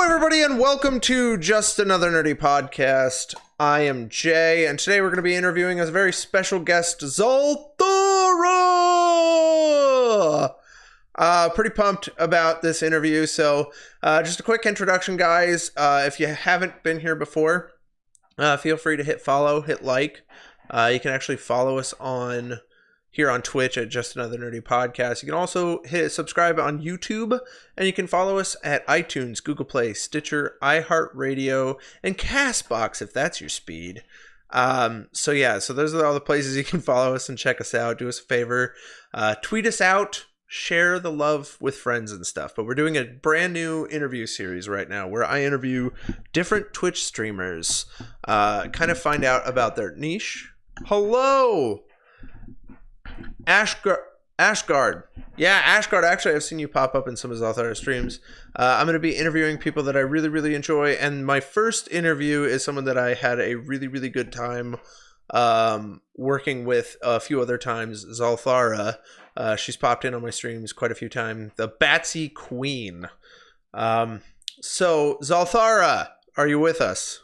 Everybody, and welcome to Just Another Nerdy Podcast. I am Jay, and today we're going to be interviewing a very special guest, Xolthara! Pretty pumped about this interview, so just a quick introduction, guys. If you haven't been here before, feel free to hit follow, hit like. You can actually follow us here on Twitch at Just Another Nerdy Podcast. You can also hit subscribe on YouTube, and you can follow us at iTunes, Google Play, Stitcher, iHeartRadio, and CastBox if that's your speed. So those are all the places you can follow us and check us out. Do us a favor, tweet us out, share the love with friends and stuff. But we're doing a brand new interview series right now where I interview different Twitch streamers, kind of find out about their niche. Hello! Ashgard. Yeah, Ashgard. Actually, I've seen you pop up in some of Xolthara streams. I'm going to be interviewing people that I really, really enjoy. And my first interview is someone that I had a really, really good time working with a few other times, Xolthara. She's popped in on my streams quite a few times. The Batsy Queen. So, Xolthara, are you with us?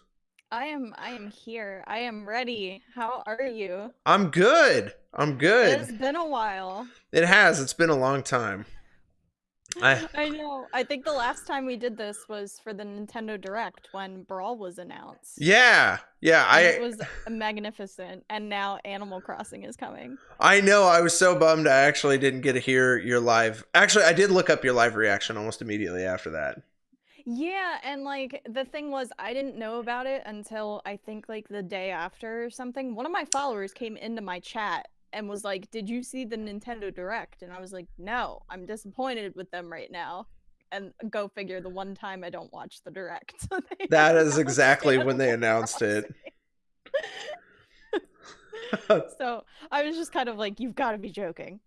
I am here. I am ready. How are you? I'm good. It's been a while. It has. It's been a long time. I know. I think the last time we did this was for the Nintendo Direct when Brawl was announced. Yeah. It was magnificent, and now Animal Crossing is coming. I know. I was so bummed I actually didn't get to hear your live. Actually, I did look up your live reaction almost immediately after that. Yeah, and like the thing was, I didn't know about it until I think like the day after or something. One of my followers came into my chat and was like, "Did you see the Nintendo Direct?" And I was like, "No, I'm disappointed with them right now." And go figure, the one time I don't watch the Direct. That is exactly when they announced it. So I was just kind of like, "You've got to be joking."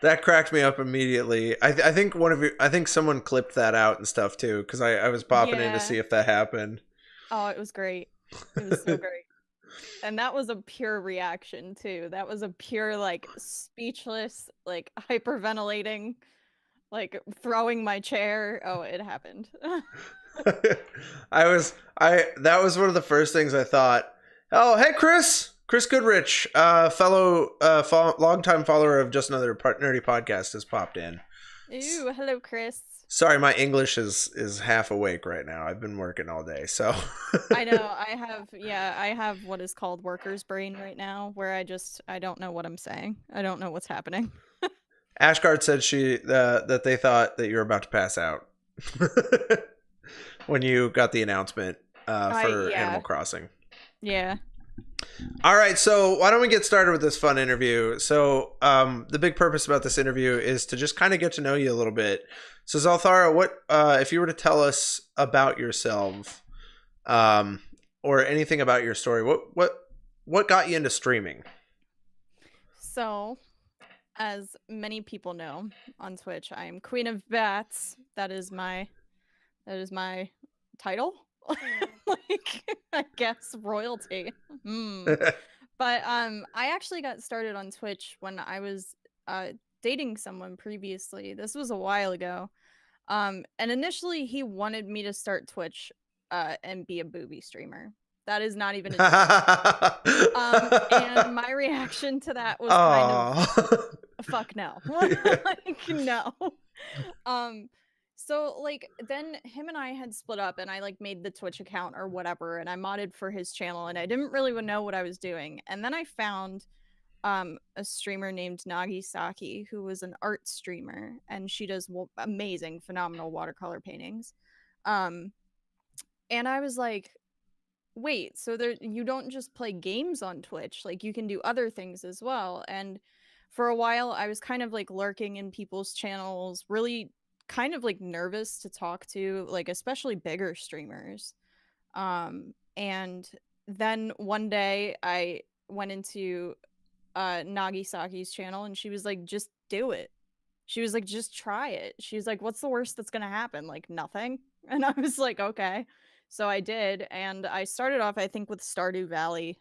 That cracked me up immediately. I think someone clipped that out and stuff too, because I was popping in to see if that happened. Oh, it was great. It was so great. And that was a pure reaction too. That was a pure like speechless, like hyperventilating, like throwing my chair. Oh, it happened. That was one of the first things I thought. Oh, hey, Chris Goodrich, longtime follower of Just Another Nerdy Podcast, has popped in. Ooh, hello, Chris. Sorry, my English is half awake right now. I've been working all day, so. I know. I have what is called worker's brain right now, where I don't know what I'm saying. I don't know what's happening. Ashgard said that they thought that you were about to pass out when you got the announcement for Animal Crossing. Yeah. All right, so why don't we get started with this fun interview? So the big purpose about this interview is to just kind of get to know you a little bit. So Xolthara, what if you were to tell us about yourself or anything about your story, what got you into streaming? So, as many people know on Twitch, I am Queen of Bats. That is my title. Like, I guess royalty. But I actually got started on Twitch when I was dating someone previously. This was a while ago. And initially he wanted me to start Twitch and be a booby streamer. That is not even a and my reaction to that was kind of fuck no. Like, no. So like then him and I had split up, and I like made the Twitch account or whatever, and I modded for his channel, and I didn't really know what I was doing. And then I found a streamer named Nagisaki, who was an art streamer, and she does amazing, phenomenal watercolor paintings. And I was like, wait, so you don't just play games on Twitch, like you can do other things as well. And for a while I was kind of like lurking in people's channels, really kind of like nervous to talk to, like especially bigger streamers. And then one day I went into Nagisaki's channel, and she was like, just do it. She was like, just try it. She's like, what's the worst that's gonna happen? Like, nothing. And I was like, okay. So I did, and I started off, I think, with Stardew Valley.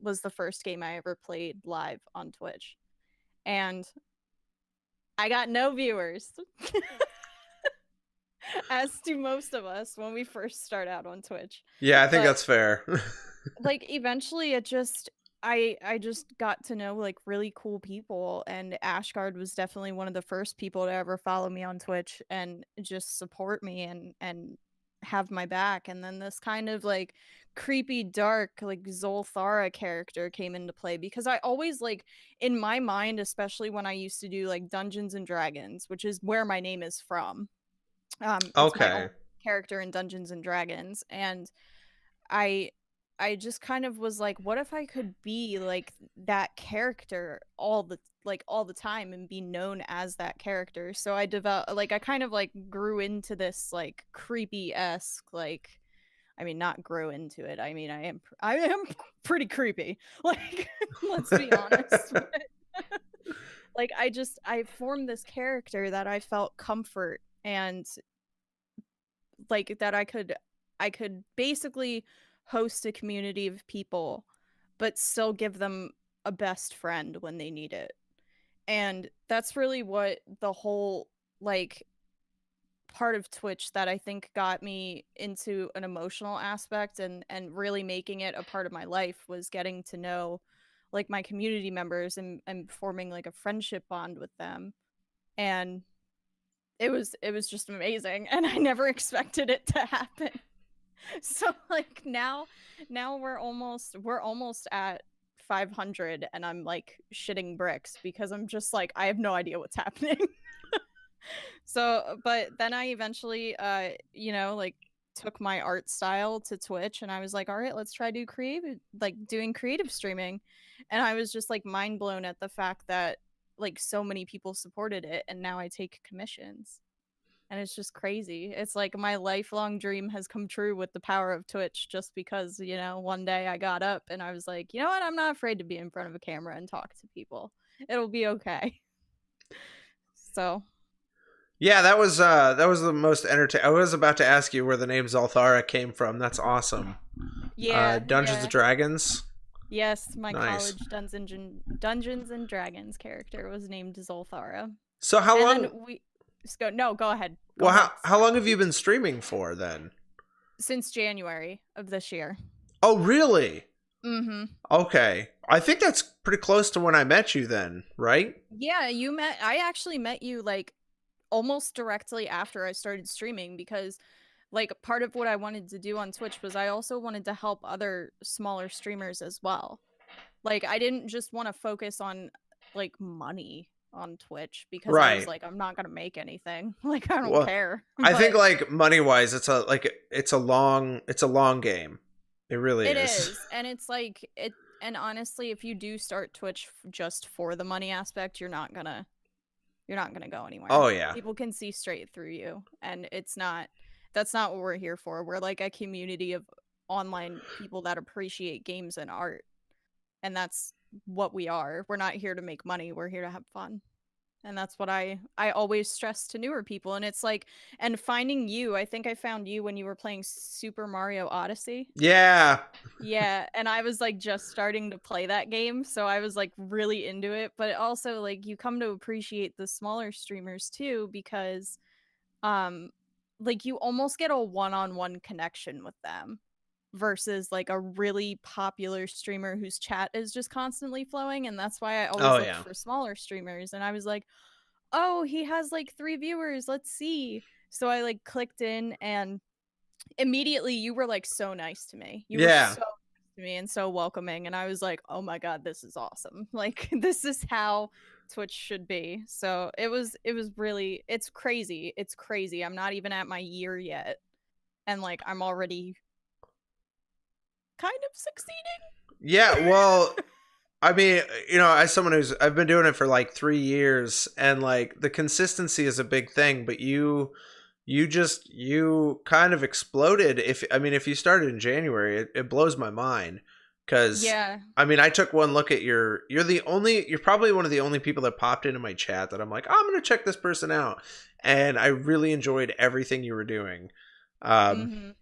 Was the first game I ever played live on Twitch. And I got no viewers. as do most of us when we first start out on Twitch. Yeah, I think But that's fair. like eventually it just I just got to know like really cool people, and Ashgard was definitely one of the first people to ever follow me on Twitch and just support me and have my back. And then this kind of like creepy dark like Xolthara character came into play, because I always like in my mind, especially when I used to do like Dungeons and Dragons, which is where my name is from. It's my own Okay. character in Dungeons and Dragons, and I I just kind of was like, what if I could be like that character all the time and be known as that character? So I developed like I kind of like grew into this like creepy-esque like I mean not grew into it. I mean I am pretty creepy. Like let's be honest. But like I formed this character that I felt comfort and like that I could basically host a community of people but still give them a best friend when they need it. And that's really what the whole like part of Twitch that I think got me into an emotional aspect and really making it a part of my life was getting to know like my community members and forming like a friendship bond with them. And it was just amazing and I never expected it to happen. So like now we're almost at 500 and I'm like shitting bricks because I'm just like I have no idea what's happening. So but then I eventually you know like took my art style to Twitch and I was like all right, let's try do creative like doing creative streaming. And I was just like mind blown at the fact that like so many people supported it and now I take commissions. And it's just crazy. It's like my lifelong dream has come true with the power of Twitch just because, you know, one day I got up and I was like, you know what? I'm not afraid to be in front of a camera and talk to people. It'll be okay. So, Yeah, that was the most entertaining. I was about to ask you where the name Xolthara came from. That's awesome. yeah, Dungeons and yeah. Dragons. Yes, my Nice. college Dungeons and Dragons character was named Xolthara. So how And long? then we just go no, go ahead. Go Well, ahead. how Sorry. long have you been streaming for then? Since January of this year. Oh, really? Mhm. Okay. I think that's pretty close to when I met you then, right? Yeah, I actually met you like almost directly after I started streaming because like part of what I wanted to do on Twitch was I also wanted to help other smaller streamers as well. Like I didn't just want to focus on like money on Twitch because I was Right. like I'm not going to make anything. Like I don't Well, care. I think But like money wise, it's a long game. It really it is. is. And it's like it and honestly if you do start Twitch just for the money aspect, you're not going to go anywhere. Oh yeah. People can see straight through you and that's not what we're here for. We're like a community of online people that appreciate games and art. And that's what we are. We're not here to make money. We're here to have fun. And that's what I always stress to newer people. And it's like and finding you, I think I found you when you were playing Super Mario Odyssey. Yeah. Yeah, and I was like just starting to play that game, so I was like really into it, but also like you come to appreciate the smaller streamers too because um like you almost get a one-on-one connection with them versus like a really popular streamer whose chat is just constantly flowing. And that's why I always Oh looked yeah. for smaller streamers and I was like, "Oh, he has like 3 viewers. Let's see." So I like clicked in and immediately you were like so nice to me. You were Yeah. so nice to me and so welcoming and I was like, "Oh my god, this is awesome." Like this is how Twitch should be. So it was really it's crazy. It's crazy. I'm not even at my year yet and like I'm already kind of succeeding. Yeah. Well, I mean, you know, as someone who's I've been doing it for like 3 years, and like the consistency is a big thing, but you kind of exploded. If you started in January, it blows my mind because Yeah. I mean, I took one look at you're probably one of the only people that popped into my chat that I'm like, oh, I'm gonna check this person out, and I really enjoyed everything you were doing. Um, Mhm.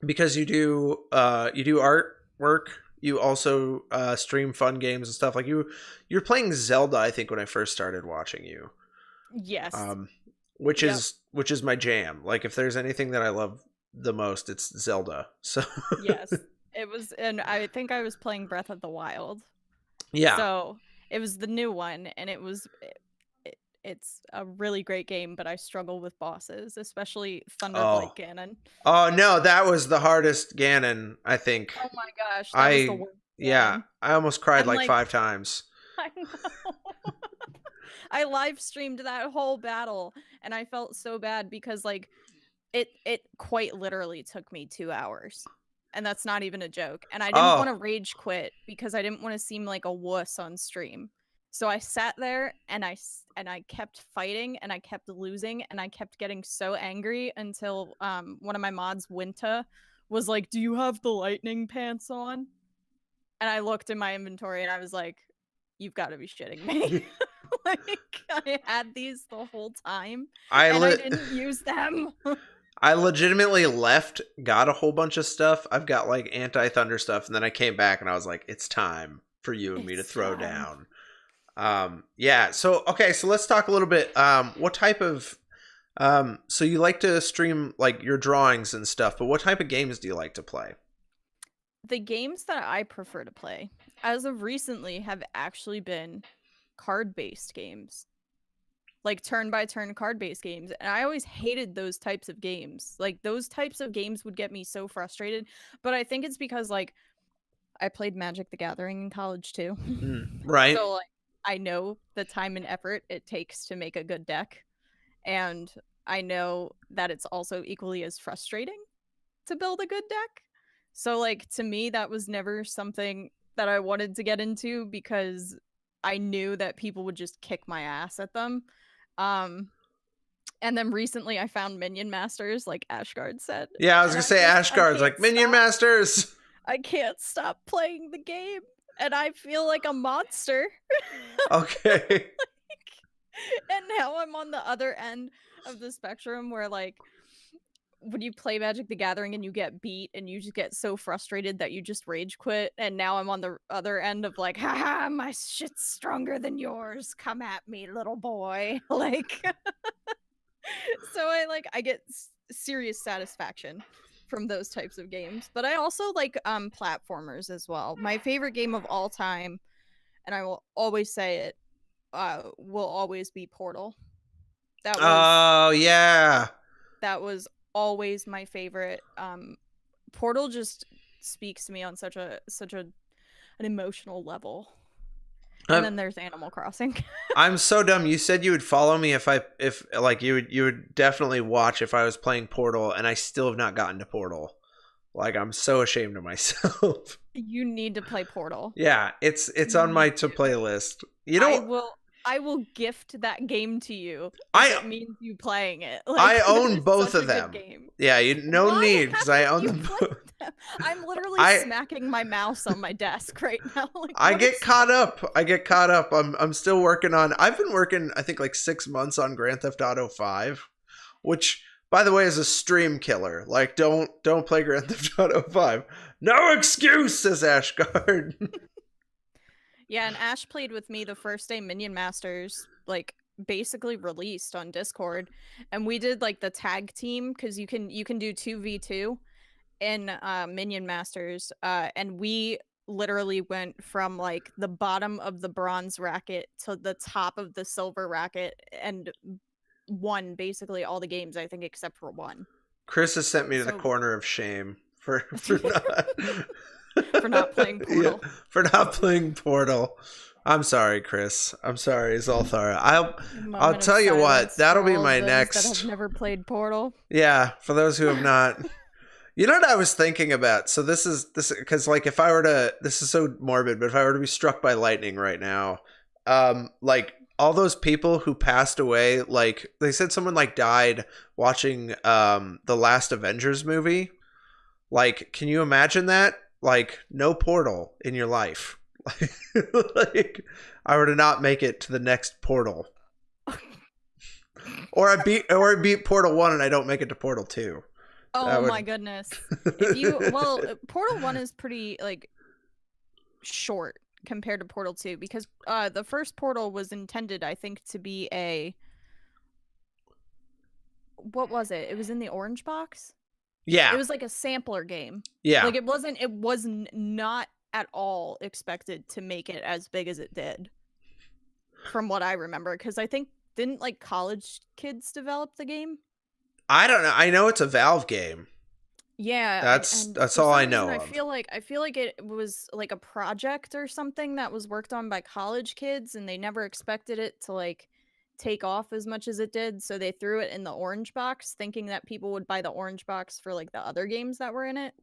because you do artwork, you also stream fun games and stuff. Like you're playing Zelda, I think, when I first started watching you. Yes. Um, which Yep. is my jam. Like if there's anything that I love the most, it's Zelda. So Yes. It was, and I think I was playing Breath of the Wild. yeah. So it was the new one, and it's a really great game, but I struggle with bosses, especially Thunderblight Oh. Ganon. Oh no, that was the hardest Ganon, I think. Oh my gosh, that was the I worst yeah, Ganon. I almost cried And like like, 5 times. I know. I live streamed that whole battle, and I felt so bad because like it quite literally took me 2 hours. And that's not even a joke. And I didn't want Oh, to rage quit because I didn't want to seem like a wuss on stream. So I sat there and I kept fighting and I kept losing and I kept getting so angry until one of my mods, Winta, was like, "Do you have the lightning pants on?" And I looked in my inventory and I was like, "You've got to be shitting me." Like I had these the whole time I and I li- didn't use them. I legitimately left, got a whole bunch of stuff. I've got like anti-thunder stuff, and then I came back and I was like, it's time for you and me to It's throw time. down. Yeah, so okay, so let's talk a little bit. What type of so you like to stream like your drawings and stuff, but what type of games do you like to play? The games that I prefer to play, as of recently, have actually been card-based games. Like turn-by-turn card-based games. And I always hated those types of games. Like those types of games would get me so frustrated. But I think it's because like I played Magic the Gathering in college too. Right. So like I know the time and effort it takes to make a good deck. And I know that it's also equally as frustrating to build a good deck. So like to me that was never something that I wanted to get into because I knew that people would just kick my ass at them. Um and then recently I found Minion Masters like Ashgard said, Yeah, I was and gonna say I Ashguard's can't like Minion stop. Masters. I can't stop playing the game and I feel like a monster. Okay. And now I'm on the other end of the spectrum where like when you play Magic the Gathering and you get beat and you just get so frustrated that you just rage quit. And now I'm on the other end of like, haha, my shit's stronger than yours. Come at me, little boy. Like, so I get serious satisfaction from those types of games. But I also like platformers as well. My favorite game of all time, and I will always say it, will always be Portal. That was Oh yeah. that was always my favorite. Portal just speaks to me on such an emotional level. And I'm then there's Animal Crossing. I'm so dumb. You said you would follow me if like you would definitely watch if I was playing Portal, and I still have not gotten to Portal. Like I'm so ashamed of myself. You need to play Portal. Yeah, it's You on my need to to. play list. You I know, will I will gift that game to you if I it means you playing it. I Like that own is both such a of good them. game. Yeah, you no Why need because I haven't own you them. played them? I'm literally I smacking my mouse on my desk right now. Like I what get is caught up. I get caught up. I'm still working on. I've been working. I think like 6 months on Grand Theft Auto 5, which by the way is a stream killer. Like don't play Grand Theft Auto 5. No excuse, says Ashgard. Yeah, and Ash played with me the first day Minion Masters like basically released on Discord, and we did like the tag team because you can do 2v2 in Minion Masters, and we literally went from like the bottom of the bronze racket to the top of the silver racket and won basically all the games I think except for one. Chris has sent me to the So corner of shame for not for not playing yeah, Portal. for not playing Portal. I'm sorry, Chris. I'm sorry, Xolthara. A I'll moment of tell you what. silence That'll for be all of my those that have next. never played Portal. Yeah, for those who have not. You know what I was thinking about? So this because like if I were to, this is so morbid, but if I were to be struck by lightning right now, like all those people who passed away, like they said someone like died watching the last Avengers movie. Like, can you imagine that? Like no Portal in your life. Like I were to not make it to the next Portal. Or I beat Portal 1 and I don't make it to Portal 2. Oh That my would goodness. If you well, Portal 1 is pretty like short compared to Portal 2 because the first Portal was intended I think to be a what was it? It was in the orange box. It Yeah, was like a sampler game. yeah. Like it wasn't not at all expected to make it as big as it did, from what I remember. Because I think didn't like college kids develop the game? I don't know. I know it's a Valve game. Yeah, and That's for all I some reason know I of. feel like it was like a project or something that was worked on by college kids, and they never expected it to like take off as much as it did, so they threw it in the orange box thinking that people would buy the orange box for like the other games that were in it.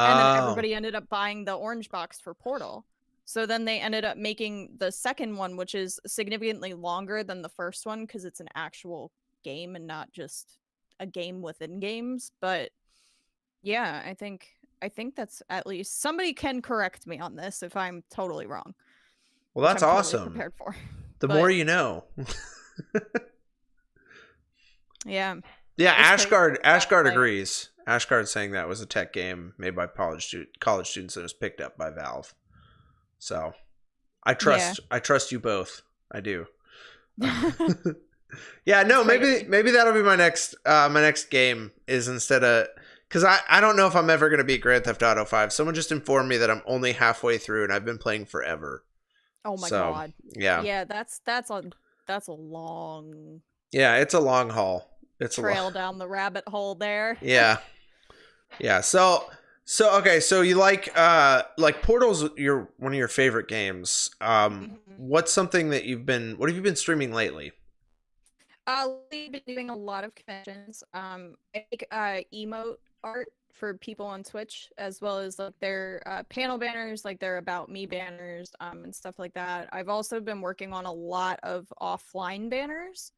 And then Oh, everybody ended up buying the orange box for Portal. So then they ended up making the second one, which is significantly longer than the first one because it's an actual game and not just a game within games. But yeah, I think that's, at least somebody can correct me on this if I'm totally wrong, well, which that's I'm totally awesome. prepared for. The more But you know. yeah, Yeah, it's crazy that Ashgard like agrees. Ashgard's saying that was a tech game made by college students and was picked up by Valve. So yeah. I trust you both. I do. Yeah, It's no, crazy. maybe that'll be my next game is instead of because I don't know if I'm ever gonna beat Grand Theft Auto 5. Someone just informed me that I'm only halfway through and I've been playing forever. Oh my So god. yeah, Yeah, that's a long yeah, it's a long haul. It's a long trail down the rabbit hole there. yeah, yeah. So okay, so you like Portal's your one of your favorite games. Mhm. What's something that what have you been streaming lately? We've been doing a lot of conventions. I make emote art for people on Twitch, as well as like their panel banners, like their about me banners, and stuff like that. I've also been working on a lot of offline banners,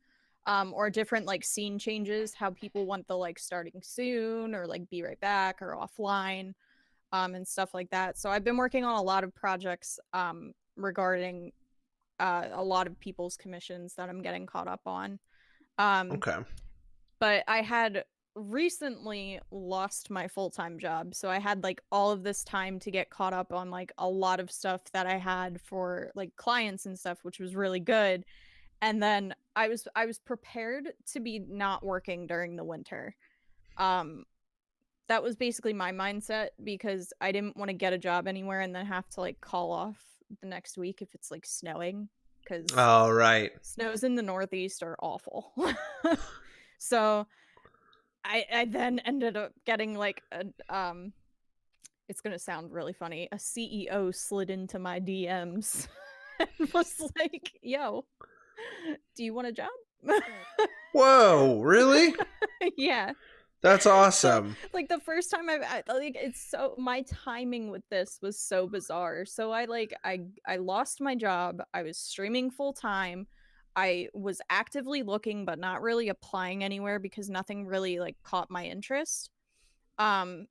or different like scene changes, how people want the like starting soon or like be right back or offline, and stuff like that. So I've been working on a lot of projects regarding a lot of people's commissions that I'm getting caught up on. Um, Okay. but I had recently lost my full-time job, so I had like all of this time to get caught up on like a lot of stuff that I had for like clients and stuff, which was really good. And then I was prepared to be not working during the winter. Um, that was basically my mindset because I didn't want to get a job anywhere and then have to like call off the next week if it's like snowing, because All right. snows in the Northeast are awful. So I then ended up getting like a it's gonna sound really funny. A CEO slid into my DMs and was like, "Yo, do you want a job?" Whoa, really? Yeah. That's So awesome. like the first time like, it's so, my timing with this was so bizarre. So I lost my job. I was streaming full time. I was actively looking but not really applying anywhere because nothing really like caught my interest. Um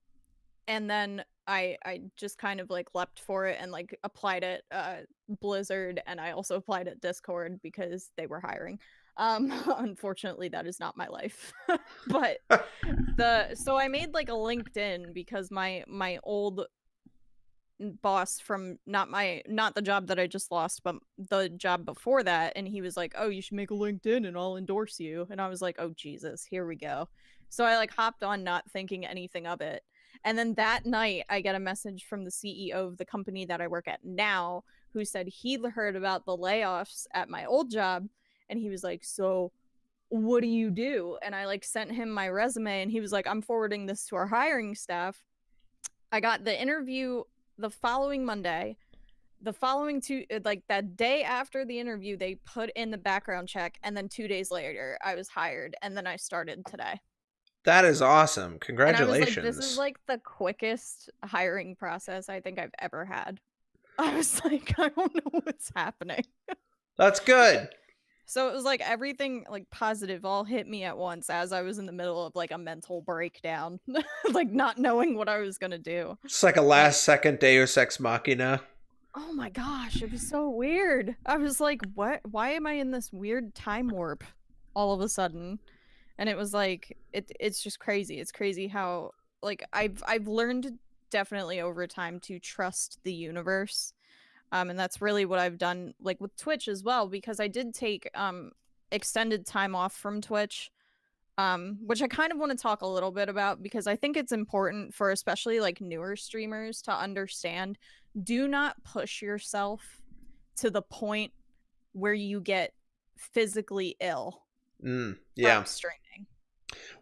and then I just kind of like leapt for it and like applied at Blizzard, and I also applied at Discord because they were hiring. Unfortunately that is not my life. But the so I made like a LinkedIn because my old boss from not the job that I just lost, but the job before that, and he was like, "Oh, you should make a LinkedIn and I'll endorse you." And I was like, "Oh Jesus, here we go." So I like hopped on not thinking anything of it. And then that night I get a message from the CEO of the company that I work at now, who said he heard about the layoffs at my old job, and he was like, "So what do you do?" And I like sent him my resume, and he was like, "I'm forwarding this to our hiring staff." I got the interview the following Monday. The following two, like that day after the interview, they put in the background check, and then 2 days later, I was hired, and then I started today. That is awesome. And I was like, this is Congratulations. like the quickest hiring process I think I've ever had. I was like, I don't know what's happening. That's good. So it was like everything like positive all hit me at once as I was in the middle of like a mental breakdown, like not knowing what I was gonna do. It's like a And last second Deus Ex Machina. oh my gosh, it was so weird. I was like, what? Why am I in this weird time warp all of a sudden? And it was like it's just crazy. It's crazy how like I've learned definitely over time to trust the universe. And that's really what I've done like with Twitch as well, because I did take extended time off from Twitch which I kind of want to talk a little bit about because I think it's important for especially like newer streamers to understand. Do not push yourself to the point where you get physically ill Yeah. from streaming.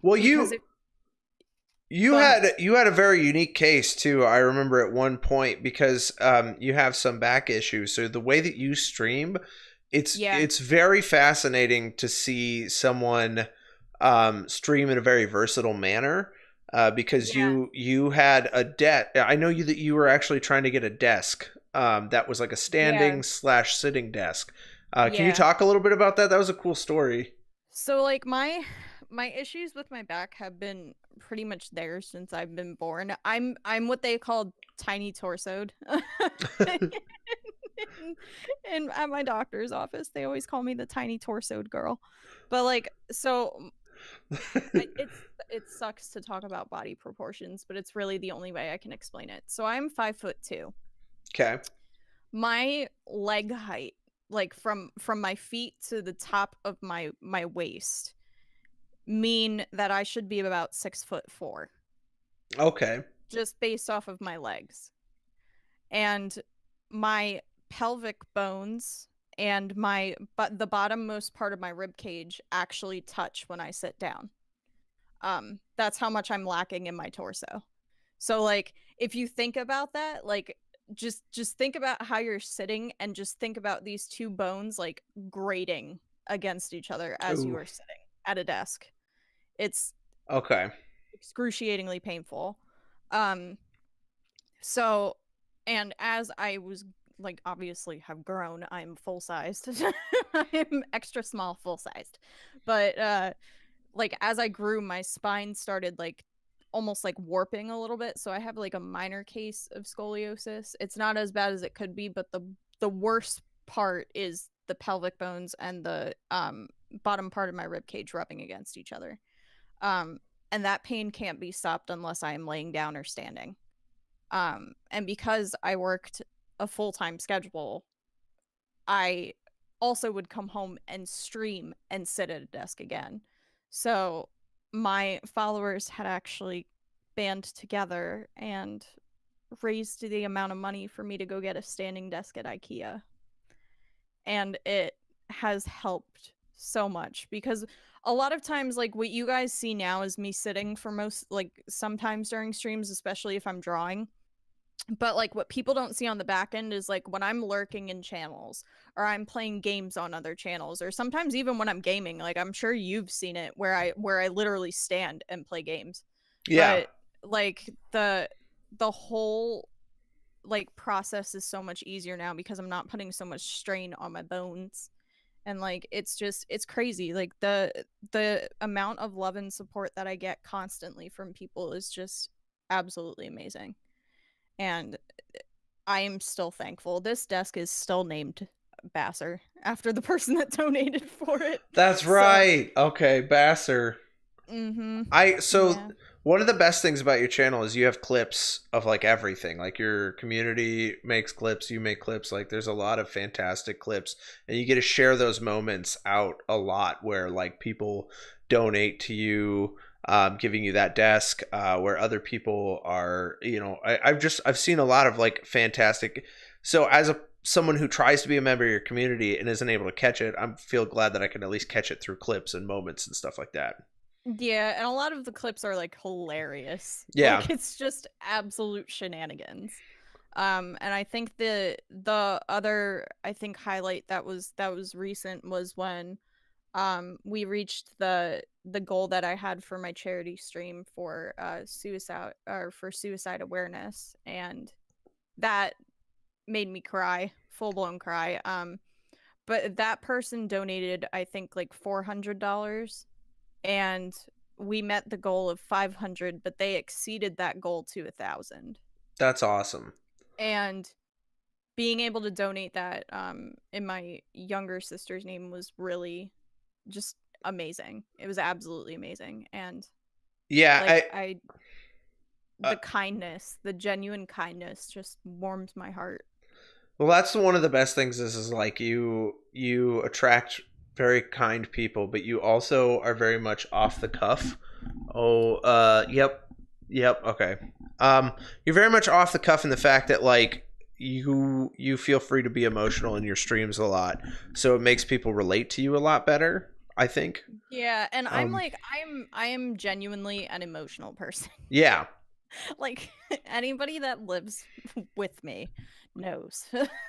Well, Because if you go ahead. had a very unique case too. I remember at one point because you have some back issues. So the way that you stream, Yeah. it's very fascinating to see someone stream in a very versatile manner. Because Yeah. you had a debt. I know you that you were actually trying to get a desk that was like a Yeah. standing slash sitting desk. Can you Yeah. talk a little bit about that? That was a cool story. So like my issues with my back have been pretty much there since I've been born. I'm what they call tiny torsoed. And at my doctor's office, they always call me the tiny torsoed girl. But like so it sucks to talk about body proportions, but it's really the only way I can explain it. So I'm 5'2". Okay. My leg height, like from my feet to the top of my waist, mean that I should be about 6'4", Okay. just based off of my legs. And my pelvic bones and the bottommost part of my rib cage actually touch when I sit down. That's how much I'm lacking in my torso. So like if you think about that, like just think about how you're sitting and just think about these two bones like grating against each other as you Ooh. are sitting at a desk. It's Okay. excruciatingly painful. Um so and as I was like obviously have grown, I'm full sized. I'm extra small full sized. But like as I grew, my spine started like almost like warping a little bit. So I have like a minor case of scoliosis. It's not as bad as it could be, but the worst part is the pelvic bones and the bottom part of my rib cage rubbing against each other. Um and that pain can't be stopped unless I am laying down or standing. And because I worked a full-time schedule, I also would come home and stream and sit at a desk again. So my followers had actually band together and raised the amount of money for me to go get a standing desk at IKEA. And it has helped so much because a lot of times like what you guys see now is me sitting for most like sometimes during streams, especially if I'm drawing, but like what people don't see on the back end is like when I'm lurking in channels or I'm playing games on other channels or sometimes even when I'm gaming, like I'm sure you've seen it where I literally stand and play games. Yeah. But like the whole like process is so much easier now because I'm not putting so much strain on my bones. And like it's crazy. Like the amount of love and support that I get constantly from people is just absolutely amazing. And I am still thankful. This desk is still named Basser after the person that donated for it. That's So, right. Okay, Basser. mm-hmm. I so Yeah. one of the best things about your channel is you have clips of like everything. Like your community makes clips, you make clips. Like there's a lot of fantastic clips, and you get to share those moments out a lot where like people donate to you, giving you that desk, where other people are. I've seen a lot of like fantastic. So as a someone who tries to be a member of your community and isn't able to catch it, I feel glad that I can at least catch it through clips and moments and stuff like that. Yeah, and a lot of the clips are like hilarious. Yeah. Like it's just absolute shenanigans. And I think the other I think highlight that was recent was when we reached the goal that I had for my charity stream for suicide or for suicide awareness, and that made me cry, full blown cry. But that person donated I think like $400, and we met the goal of 500, but they exceeded that goal to 1,000. That's awesome. And being able to donate that in my younger sister's name was really just amazing. It was absolutely amazing. And Yeah, like I I uh, the kindness, the genuine kindness just warmed my heart. well, that's one of the best things is like you attract very kind people, but you also are very much off the cuff. Oh, yep, okay. You're very much off the cuff in the fact that like you feel free to be emotional in your streams a lot, so it makes people relate to you a lot better, I think. Yeah, and I'm Um, like I am genuinely an emotional person. yeah, Like anybody that lives with me knows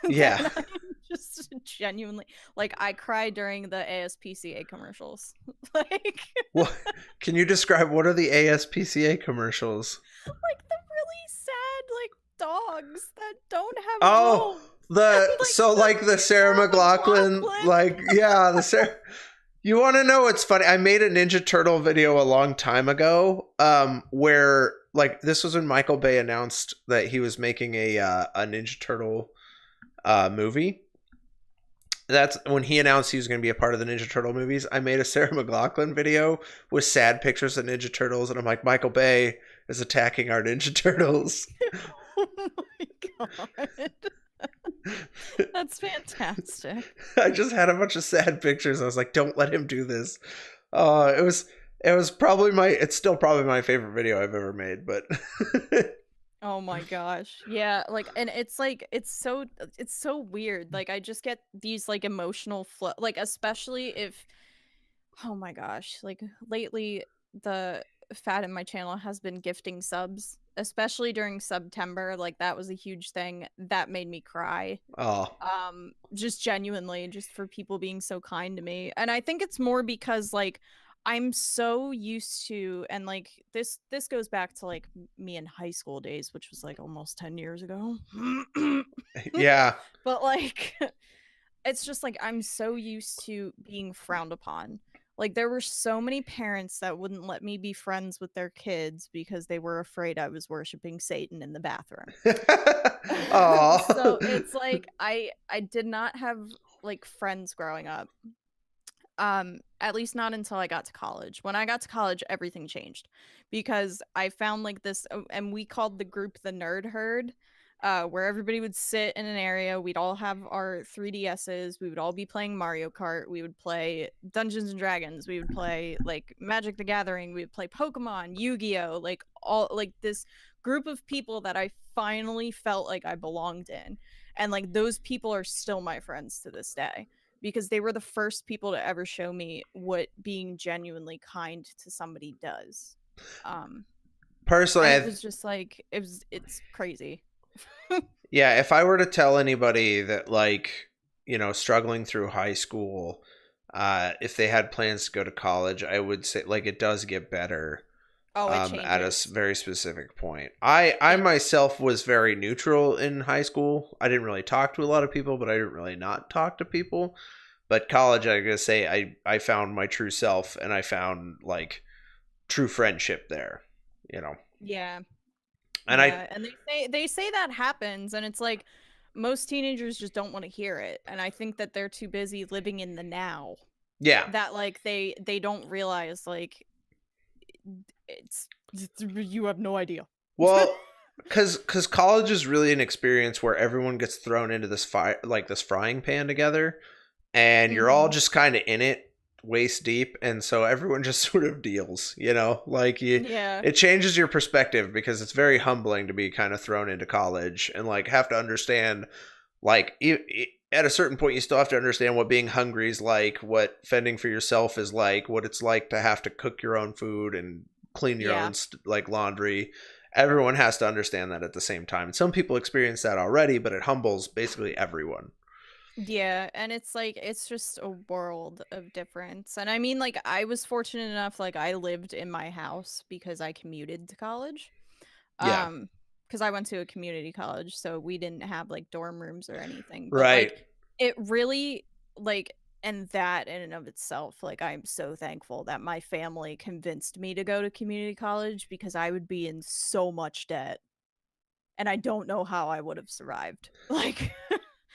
yeah. that I'm just genuinely like I cry during the ASPCA commercials. Like What can you describe? What are the ASPCA commercials? like the really sad like dogs that don't have Oh, homes. the And like so the like the Sarah Sarah McLachlan, McLachlan. like yeah, the Sarah. You want to know what's funny? I made a Ninja Turtle video a long time ago, where like this was when Michael Bay announced that he was making a Ninja Turtle movie. That's when he announced he was going to be a part of the Ninja Turtle movies. I made a Sarah McLachlan video with sad pictures of Ninja Turtles, and I'm like, Michael Bay is attacking our Ninja Turtles. Oh my god. That's fantastic. I just had a bunch of sad pictures. I was like, don't let him do this. It was probably it's still probably my favorite video I've ever made, but Oh my gosh. Yeah, like and it's so weird. Like I just get these like emotional flow like especially if oh my gosh, like lately the fat in my channel has been gifting subs, especially during September. Like that was a huge thing that made me cry. oh, Just genuinely just for people being so kind to me. And I think it's more because like I'm so used to and like this goes back to like me in high school days, which was like almost 10 years ago. yeah. But like it's just like I'm so used to being frowned upon. Like there were so many parents that wouldn't let me be friends with their kids because they were afraid I was worshiping Satan in the bathroom. So Oh. it's like I did not have like friends growing up. At least not until I got to college. When I got to college, everything changed because I found like this and we called the group the Nerd Herd. Where everybody would sit in an area. We'd all have our 3DSs. We would all be playing Mario Kart. We would play Dungeons and Dragons. We would play like Magic the Gathering. We would play Pokemon, Yu-Gi-Oh, like all like this group of people that I finally felt like I belonged in. And like those people are still my friends to this day because they were the first people to ever show me what being genuinely kind to somebody does. Um Personally, and it was just like it's crazy. yeah, if I were to tell anybody that like, struggling through high school, if they had plans to go to college, I would say like it does get better Oh, it at a changes. very specific point. I It myself was very neutral in high school. I didn't really talk to a lot of people, but I didn't really not talk to people. But college, I gotta say, I found my true self and I found like true friendship there, you know. yeah. And I Yeah, and they say that happens and it's like most teenagers just don't want to hear it. And I think that they're too busy living in the now yeah. that like they don't realize like it's you have no idea. Well, cuz college is really an experience where everyone gets thrown into this this frying pan together and you're all Mhm. just kind of in it waist deep, and so everyone just sort of deals, like Yeah. it changes your perspective because it's very humbling to be kind of thrown into college and like have to understand like at a certain point you still have to understand what being hungry is like, what fending for yourself is like, what it's like to have to cook your own food and clean your Yeah. own like laundry. Everyone has to understand that at the same time, and some people experience that already, but it humbles basically everyone. Yeah, and it's like it's just a world of difference. And I mean like I was fortunate enough like I lived in my house because I commuted to college. Yeah. Because I went to a community college, so we didn't have like dorm rooms or anything. But Right. like it really like and that in and of itself, like I'm so thankful that my family convinced me to go to community college because I would be in so much debt and I don't know how I would have survived. Like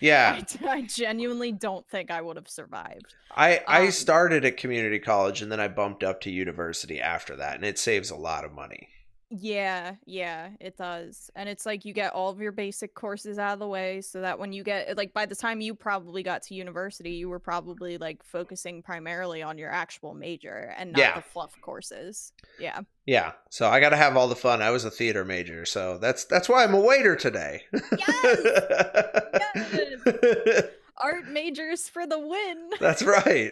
Yeah. I genuinely don't think I would have survived. I Um started at community college and then I bumped up to university after that, and it saves a lot of money. Yeah, yeah, it does. And it's like you get all of your basic courses out of the way so that when you get like by the time you probably got to university, you were probably like focusing primarily on your actual major and not Yeah. the fluff courses. Yeah. Yeah. So I got to have all the fun. I was a theater major, so that's why I'm a waiter today. Yes! Yes! Art majors for the win. That's right.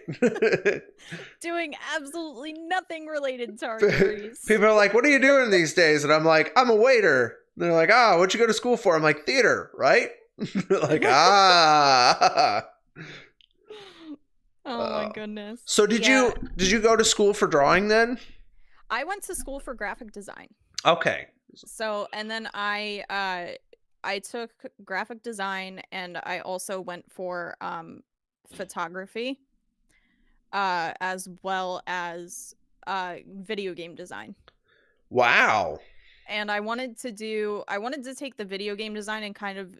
Doing absolutely nothing related to our degrees. People are like, "What are you doing these days?" And I'm like, "I'm a waiter." They're like, "Ah, what'd you go to school for?" I'm like, "Theater, right?" Like, ah. Oh my goodness. So Yeah. did you go to school for drawing then? I went to school for graphic design. Okay. So, and then I took graphic design and I also went for photography as well as video game design. Wow. And I wanted to take the video game design and kind of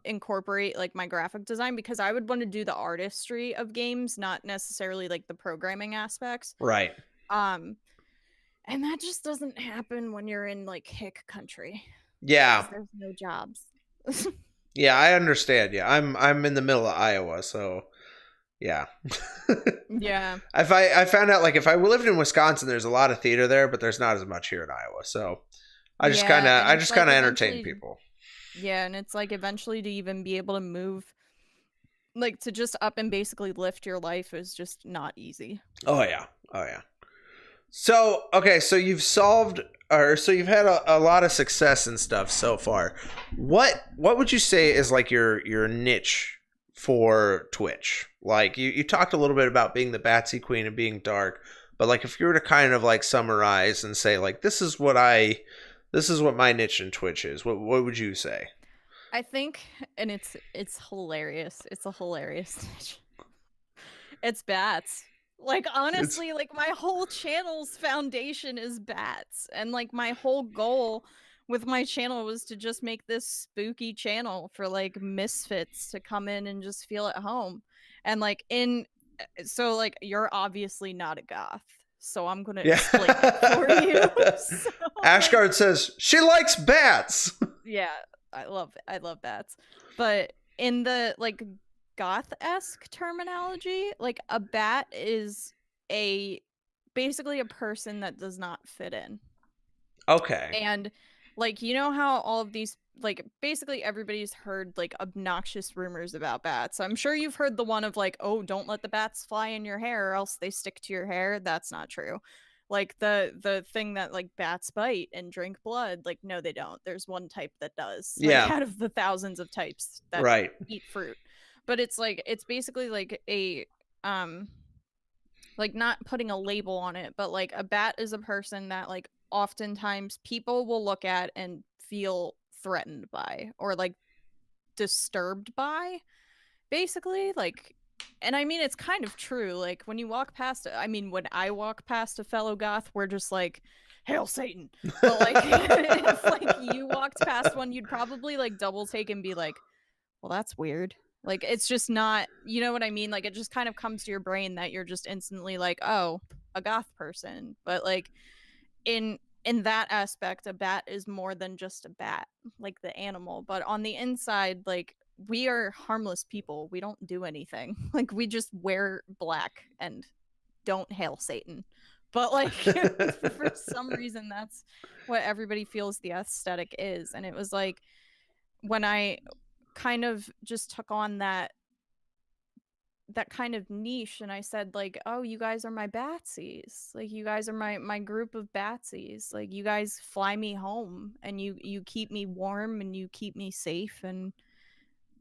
incorporate like my graphic design because I would want to do the artistry of games, not necessarily like the programming aspects. Right. Um and that just doesn't happen when you're in like hick country Yeah. because there's no jobs. Yeah, I understand. Yeah. I'm in the middle of Iowa, so yeah. Yeah. I found out like if I lived in Wisconsin, there's a lot of theater there, but there's not as much here in Iowa. So Yeah, and I it's just like kind of entertain eventually people. yeah, and it's like eventually to even be able to move like to just up and basically lift your life is just not easy. Oh yeah. Oh yeah. So, okay, so you've solved or so you've had a lot of success and stuff so far. What would you say is like your niche for Twitch? Like you talked a little bit about being the Batsy Queen and being dark, but like if you were to kind of like summarize and say like this is what my niche in Twitch is. What would you say? I think and it's hilarious. It's a hilarious niche. It's bats. Like It's honestly, like my whole channel's foundation is bats. And like my whole goal with my channel was to just make this spooky channel for like misfits to come in and just feel at home. And like in so like you're obviously not a goth. So I'm going to yeah. explain it for you. So like Ashgard says she likes bats. yeah, I love bats. But in the like goth-esque terminology, like a bat is a basically a person that does not fit in. Okay. And like you know how all of these like basically everybody's heard like obnoxious rumors about bats. I'm sure you've heard the one of like, "Oh, don't let the bats fly in your hair or else they stick to your hair." That's not true. Like the thing that like bats bite and drink blood, like no they don't. There's one type that does. Like Yeah. out of the thousands of types that Right. eat fruit. But it's like it's basically like a like not putting a label on it, but like a bat is a person that like oftentimes people will look at and feel threatened by or like disturbed by basically like and I mean it's kind of true like when you walk past I mean when I walk past a fellow goth we're just like hail Satan but like if like you walked past one you'd probably like double take and be like well that's weird like it's just not you know what I mean like it just kind of comes to your brain that you're just instantly like oh a goth person but like in that aspect a bat is more than just a bat like the animal but on the inside like we are harmless people we don't do anything like we just wear black and don't hail Satan but like for some reason that's what everybody feels the aesthetic is and it was like when I kind of just took on that kind of niche and I said like, "Oh, you guys are my Batsies. Like you guys are my group of Batsies. Like you guys fly me home and you keep me warm and you keep me safe and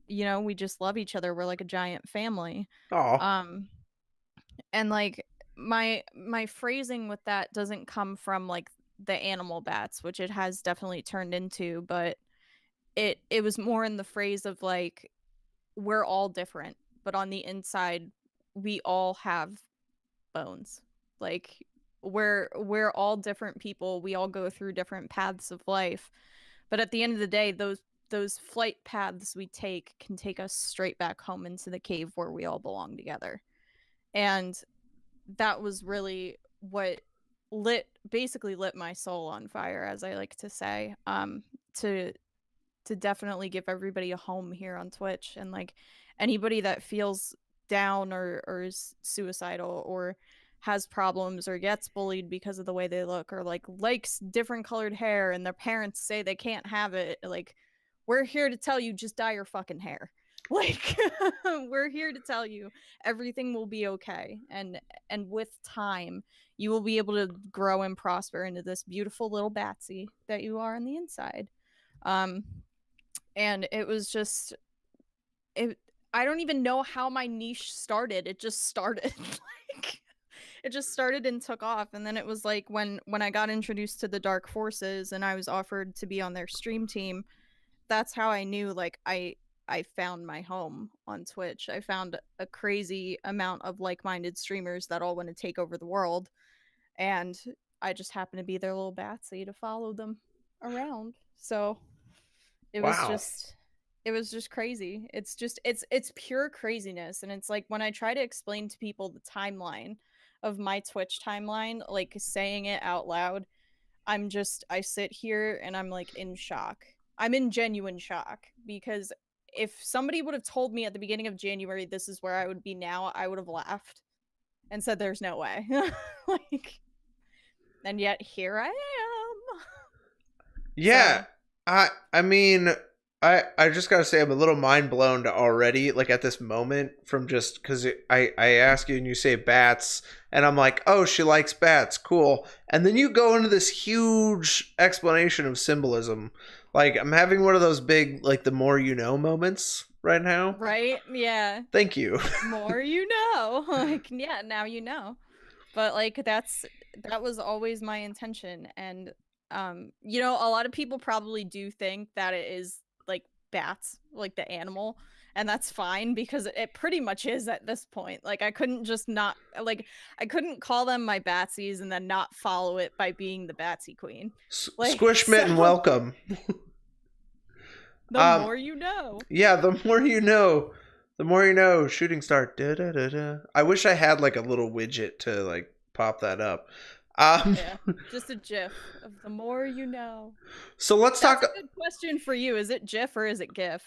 you know, we just love each other. We're like a giant family." Oh. Um and like my phrasing with that doesn't come from like the animal bats, which it has definitely turned into, but it was more in the phrase of like we're all different, but on the inside, we all have bones. Like we're all different people. We all go through different paths of life. But at the end of the day, those flight paths we take can take us straight back home into the cave where we all belong together. And that was really what basically lit my soul on fire, as I like to say, to definitely give everybody a home here on Twitch. And like anybody that feels down or is suicidal or has problems or gets bullied because of the way they look or like likes different colored hair and their parents say they can't have it, like we're here to tell you just dye your fucking hair. Like we're here to tell you everything will be okay. And with time you will be able to grow and prosper into this beautiful little Batsy that you are on the inside. Um and it was just it I don't even know how my niche started. It just started. Like it just started and took off. And then it was like when I got introduced to the Dark Forces and I was offered to be on their stream team, that's how I knew like I found my home on Twitch. I found a crazy amount of like-minded streamers that all want to take over the world, and I just happened to be their little Batsy to follow them around. So it was Wow. just it was just crazy. It's pure craziness. And it's like when I try to explain to people the timeline of my Twitch timeline, like saying it out loud, I sit here and I'm like in shock. I'm in genuine shock because if somebody would have told me at the beginning of January this is where I would be now, I would have laughed and said there's no way. Like, and yet here I am. Yeah. So I mean, I just gotta say I'm a little mind blown already, like at this moment, from just because I ask you and you say bats, and I'm like, oh, she likes bats, cool, and then you go into this huge explanation of symbolism. Like I'm having one of those big, like the more you know moments right now. right, yeah. Thank you. More you know. Like, yeah, now you know. But like that was always my intention. And you know, a lot of people probably do think that it is like bats, like the animal, and that's fine because it pretty much is at this point. Like I couldn't just not like I couldn't call them my Batsies and then not follow it by being the Batsy queen. Like Squish mitten, so welcome. the more you know. Yeah, the more you know. The more you know, shooting star. Da, da, da, da. I wish I had like a little widget to like pop that up. Um, Yeah. Just a GIF of the more you know. so let's That's talk. a good question for you. Is it GIF or is it GIF?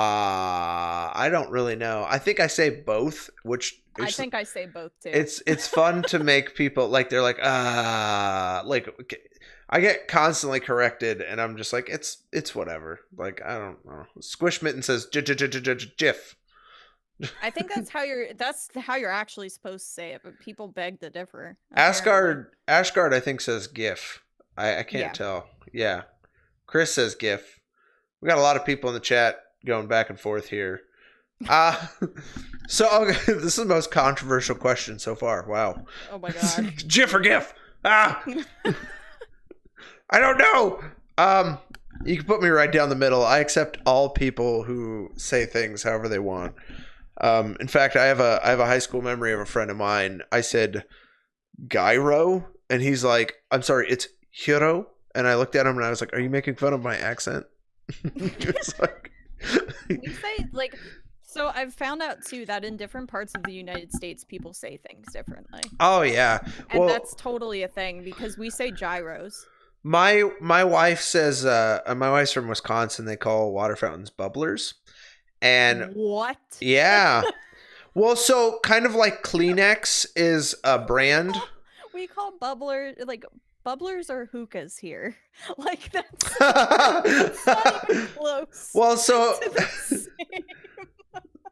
I don't really know. I think I say both, which I is think I say both too. it's fun to make people like they're like like okay. I get constantly corrected, and I'm just like it's whatever. Like I don't know. Squish mitten says GIF. I think that's how you're actually supposed to say it, but people beg to differ. Apparently. Ashgard I think says GIF. I can't Yeah. tell. Yeah. Chris says GIF. We got a lot of people in the chat going back and forth here. Uh so okay, this is the most controversial question so far. Wow. Oh my god. GIF or GIF? Ah, I don't know. You can put me right down the middle. I accept all people who say things however they want. In fact, I have a high school memory of a friend of mine. I said gyro, and he's like, "I'm sorry, it's hiro." And I looked at him and I was like, "Are you making fun of my accent?" It's like, We say like so I've found out too that in different parts of the United States people say things differently. oh yeah. And Well, that's totally a thing because we say gyros. my wife says my wife's from Wisconsin. They call water fountains bubblers, and What? yeah. Well, so kind of like Kleenex is a brand. We call bubbler like bubblers or hookahs here. Like that's not even close. Well, so To the same.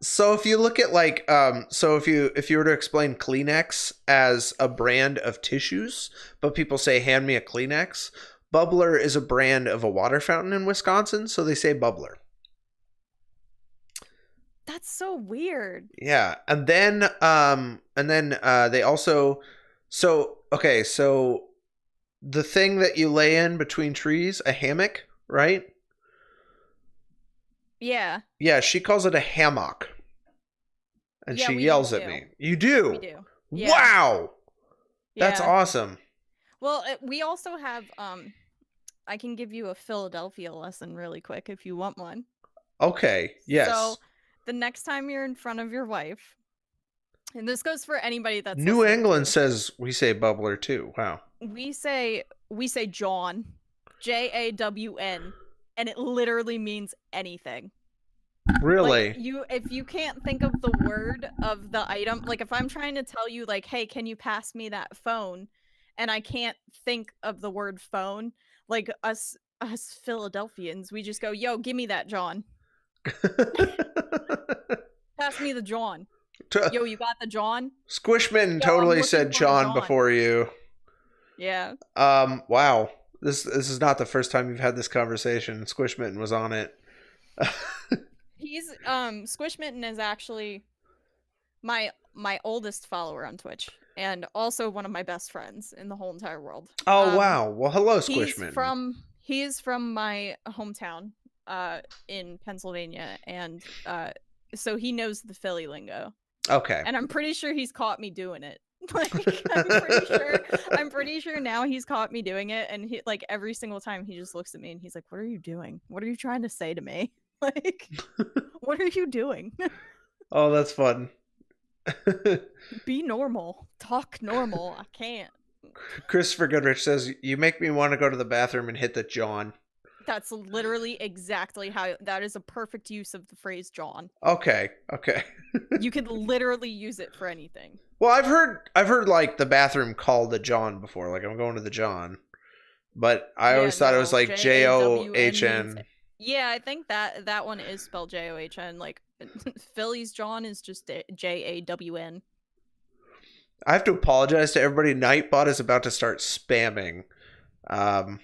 so if you look at like so if you were to explain Kleenex as a brand of tissues, but people say hand me a Kleenex, Bubbler is a brand of a water fountain in Wisconsin, so they say Bubbler. That's so weird. Yeah, and then they also so okay, so the thing that you lay in between trees, a hammock, right? Yeah. Yeah, she calls it a hammock. And Yeah, she we yells do at too. me. You do? We do. Yeah. Wow. That's Yeah. awesome. Well, we also have I can give you a Philadelphia lesson really quick if you want one. Okay. Yes. So, the next time you're in front of your wife, And this goes for anybody that's New listening England too. says we say bubbler too. Wow. We say Jawn, Jawn, and it literally means anything. Like Really? if you can't think of the word of the item, like if I'm trying to tell you like, "Hey, can you pass me that phone?" and I can't think of the word phone, like us Philadelphians, we just go, "Yo, give me that John. Pass me the John. Yo, you got the John? Squishman Yo, I'm totally looking said for a John John." before you. Yeah. Wow. This is not the first time you've had this conversation. Squishmitten was on it. He's Squishmitten is actually my oldest follower on Twitch and also one of my best friends in the whole entire world. Oh wow. Well, hello, He's Squishmitten. from my hometown in Pennsylvania, and so he knows the Philly lingo. Okay. And I'm pretty sure he's caught me doing it. Like I'm pretty sure now he's caught me doing it, and he like every single time he just looks at me and he's like, "What are you doing? What are you trying to say to me? Like, what are you doing? Oh, that's fun. Be normal. Talk normal. I can't." Christopher Goodrich says you make me want to go to the bathroom and hit the John. That's literally exactly how that is a perfect use of the phrase John. Okay. Okay. You could literally use it for anything. Well, I've heard like the bathroom called the John before. Like I'm going to the John, but I Yeah, always thought it was no, like JAWN means. JOHN. Yeah, I think that one is spelled JOHN. Like Philly's John is just JAWN. I have to apologize to everybody. Nightbot is about to start spamming. Um,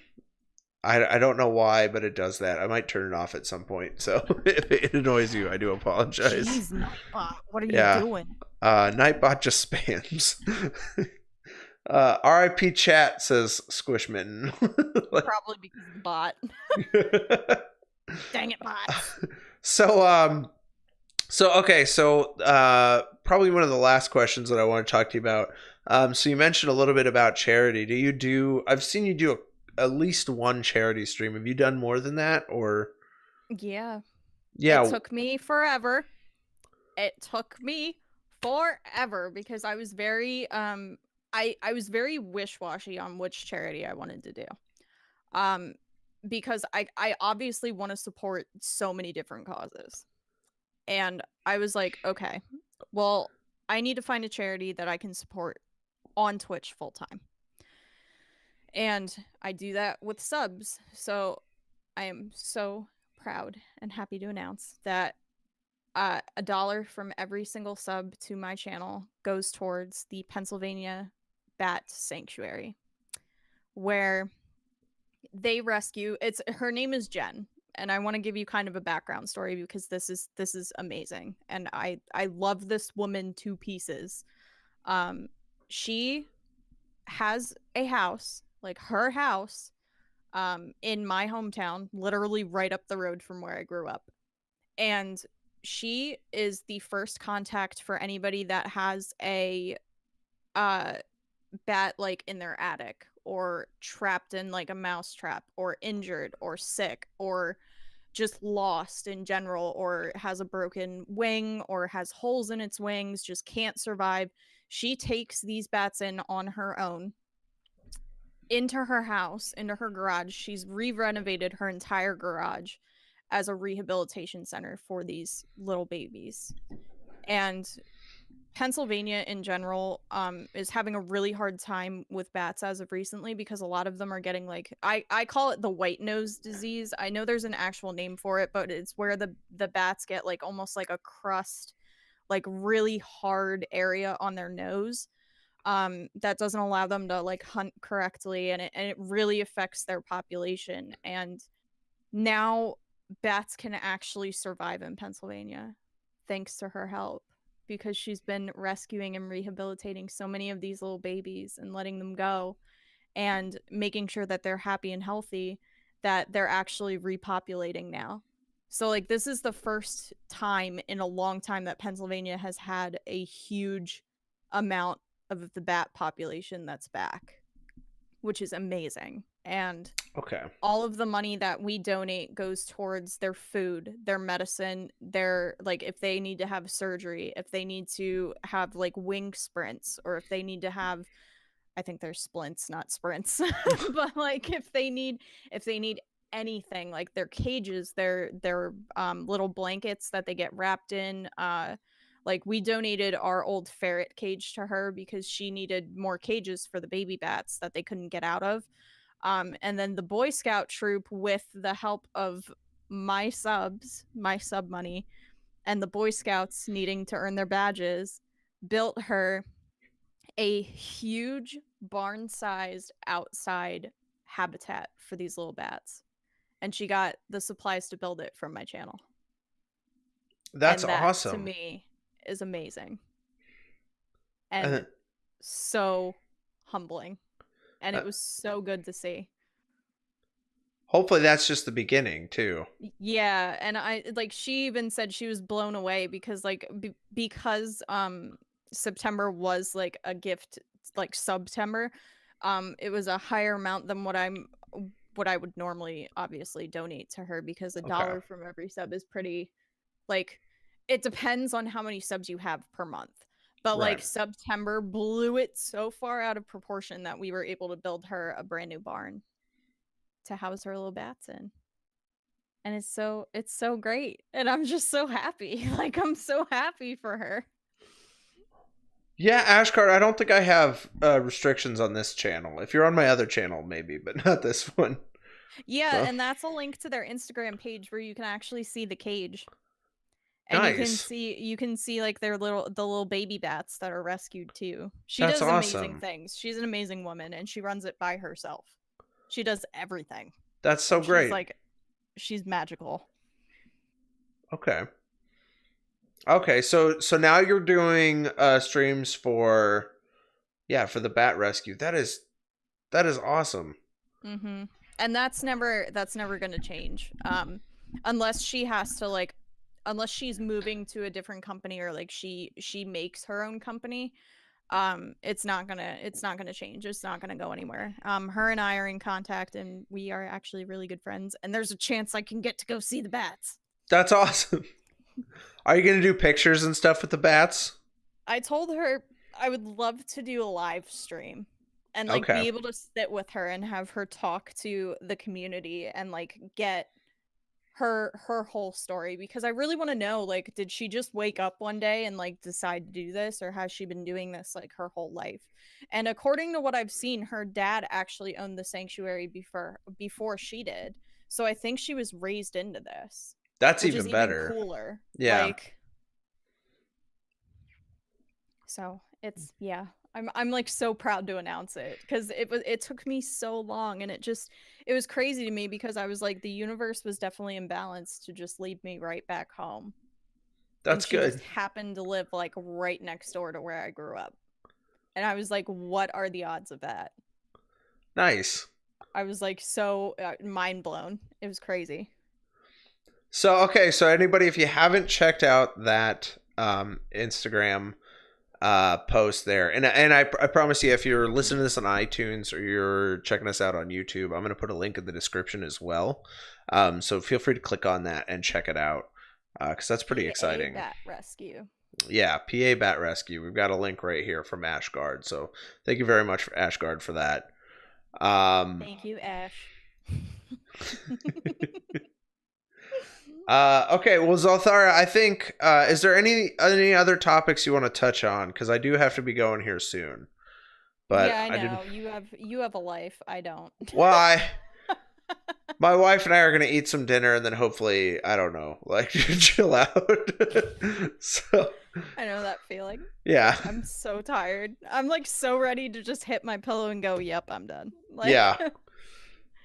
I don't know why, but it does that. I might turn it off at some point. So if it annoys you, I do apologize. Jeez, Nightbot, what are Yeah. you doing? Nightbot just spams. RIP chat says Squishmitten. Probably because of the bot. Dang it, bots. So okay, so probably one of the last questions that I want to talk to you about. So you mentioned a little bit about charity. Do you do? I've seen you do at least one charity stream. Have you done more than that, or? Yeah. Yeah. It took me forever. Because I was very I was very wish-washy on which charity I wanted to do. Because I obviously want to support so many different causes. And I was like, okay, well, I need to find a charity that I can support on Twitch full time. And I do that with subs. So I am so proud and happy to announce that $1 from every single sub to my channel goes towards the Pennsylvania Bat Sanctuary, where they rescue. Her name is Jen, and I want to give you kind of a background story because this is amazing, and I love this woman to pieces. She has a house, like her house, in my hometown, literally right up the road from where I grew up, and she is the first contact for anybody that has a bat like in their attic or trapped in like a mouse trap or injured or sick or just lost in general or has a broken wing or has holes in its wings, just can't survive. She takes these bats in on her own into her house, into her garage. She's re-renovated her entire garage as a rehabilitation center for these little babies. And Pennsylvania in general is having a really hard time with bats as of recently because a lot of them are getting like I call it the white nose disease. I know there's an actual name for it, but it's where the bats get like almost like a crust, like really hard area on their nose that doesn't allow them to like hunt correctly, and it really affects their population. And now bats can actually survive in Pennsylvania thanks to her help, because she's been rescuing and rehabilitating so many of these little babies and letting them go and making sure that they're happy and healthy, that they're actually repopulating now. So like this is the first time in a long time that Pennsylvania has had a huge amount of the bat population that's back, which is amazing. and Okay. all of the money that we donate goes towards their food, their medicine, their, like, if they need to have surgery, if they need to have like wing sprints, or if they need to have, I think they're splints, not sprints. But like if they need anything, like their cages, their little blankets that they get wrapped in, like we donated our old ferret cage to her because she needed more cages for the baby bats that they couldn't get out of. And then the Boy Scout troop, with the help of my subs, my sub money, and the Boy Scouts needing to earn their badges, built her a huge barn-sized outside habitat for these little bats. And she got the supplies to build it from my channel. That's And that, to awesome. me, is amazing. And so humbling. And it was so good to see. Hopefully that's just the beginning too. Yeah, and I, like, she even said she was blown away because like because September was like a gift, like September, it was a higher amount than what I would normally obviously donate to her, because $1 from every sub is pretty, like, it depends on how many subs you have per month. But like September blew it so far out of proportion that we were able to build her a brand new barn to house her little bats in. And it's so great. And I'm just so happy. Like, I'm so happy for her. Yeah, Ashcard, I don't think I have restrictions on this channel. If you're on my other channel, maybe, but not this one. Yeah, So. and that's a link to their Instagram page where you can actually see the cage. And Nice. you can see like the little baby bats that are rescued too. She That's does amazing awesome. things. She's an amazing woman, and she runs it by herself. She does everything. That's so And she's great. like, she's magical. Okay. Okay, so now you're doing streams for the bat rescue. That is awesome. Mm-hmm. And that's never going to change. Unless she has to, like, unless she's moving to a different company, or like she makes her own company, it's not gonna change. It's not gonna go anywhere. Her and I are in contact, and we are actually really good friends, and there's a chance I can get to go see the bats. That's awesome. Are you gonna do pictures and stuff with the bats? I told her I would love to do a live stream and like be able to sit with her and have her talk to the community and like get her whole story, because I really want to know, like, did she just wake up one day and like decide to do this, or has she been doing this like her whole life? And according to what I've seen, her dad actually owned the sanctuary before she did. So I think she was raised into this. That's which even is even better. cooler. Yeah. Like, so it's, yeah. I'm like so proud to announce it, because it took me so long, and it was crazy to me, because I was like, the universe was definitely imbalanced to just lead me right back home. That's and she good. just happened to live like right next door to where I grew up. And I was like, what are the odds of that? Nice. I was like so mind blown. It was crazy. So okay, so anybody, if you haven't checked out that Instagram post there, and I promise you, if you're listening to this on iTunes or you're checking us out on YouTube, I'm going to put a link in the description as well. So feel free to click on that and check it out, because that's pretty exciting. Bat rescue. Yeah, PA Bat Rescue. We've got a link right here from Ashgard. So thank you very much for Ashgard for that. Thank you, Ash. Okay, well, Xolthara, I think, is there any other topics you want to touch on? Because I do have to be going here soon. But yeah, I know. You have a life. I don't. Well, my wife and I are going to eat some dinner, and then hopefully, I don't know, like, chill out. So I know that feeling. Yeah. I'm so tired. I'm like so ready to just hit my pillow and go, yep, I'm done. Like, yeah.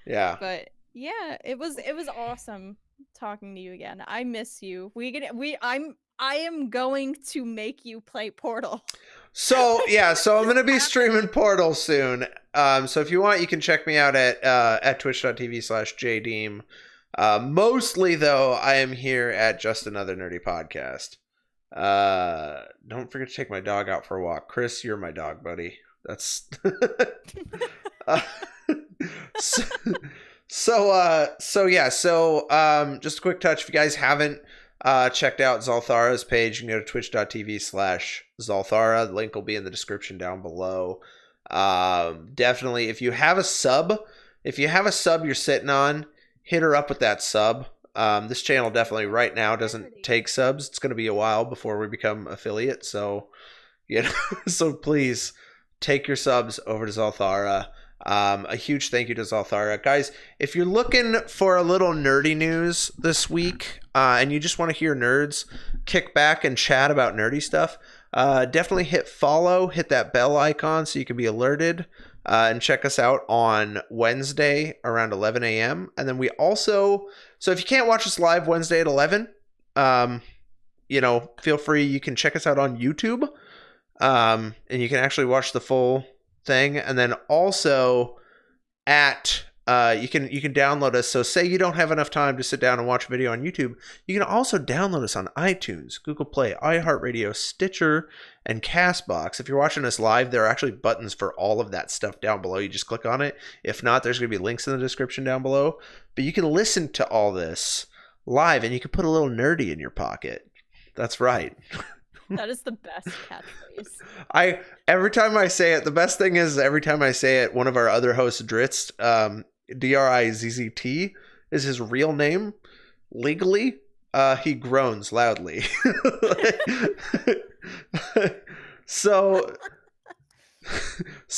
Yeah. But yeah, it was awesome talking to you again. I miss you. I am going to make you play Portal. So yeah, so I'm gonna be streaming Portal soon. So if you want, you can check me out at twitch.tv/jdiehm. Mostly though, I am here at Just Another Nerdy Podcast. Don't forget to take my dog out for a walk. Chris, you're my dog, buddy. That's so, just a quick touch. If you guys haven't checked out Xolthara's page, you can go to twitch.tv/Xolthara. The link will be in the description down below. Definitely, if you have a sub you're sitting on, hit her up with that sub. This channel definitely right now doesn't take subs. It's going to be a while before we become affiliate. So, so please take your subs over to Xolthara. A huge thank you to Xolthara. Guys, if you're looking for a little nerdy news this week, and you just want to hear nerds kick back and chat about nerdy stuff, definitely hit follow, hit that bell icon so you can be alerted, and check us out on Wednesday around 11 a.m. And then we also, so if you can't watch us live Wednesday at 11, feel free, you can check us out on YouTube, and you can actually watch the full thing. And then also at you can download us. So say you don't have enough time to sit down and watch a video on YouTube, you can also download us on iTunes, Google Play, iHeartRadio, Stitcher, and Castbox. If you're watching us live, there are actually buttons for all of that stuff down below. You just click on it. If not, there's going to be links in the description down below. But you can listen to all this live, and you can put a little nerdy in your pocket. That's right. That is the best catchphrase. Every time I say it, the best thing is every time I say it, one of our other hosts, Dritz, Drizzt, is his real name. Legally, he groans loudly. So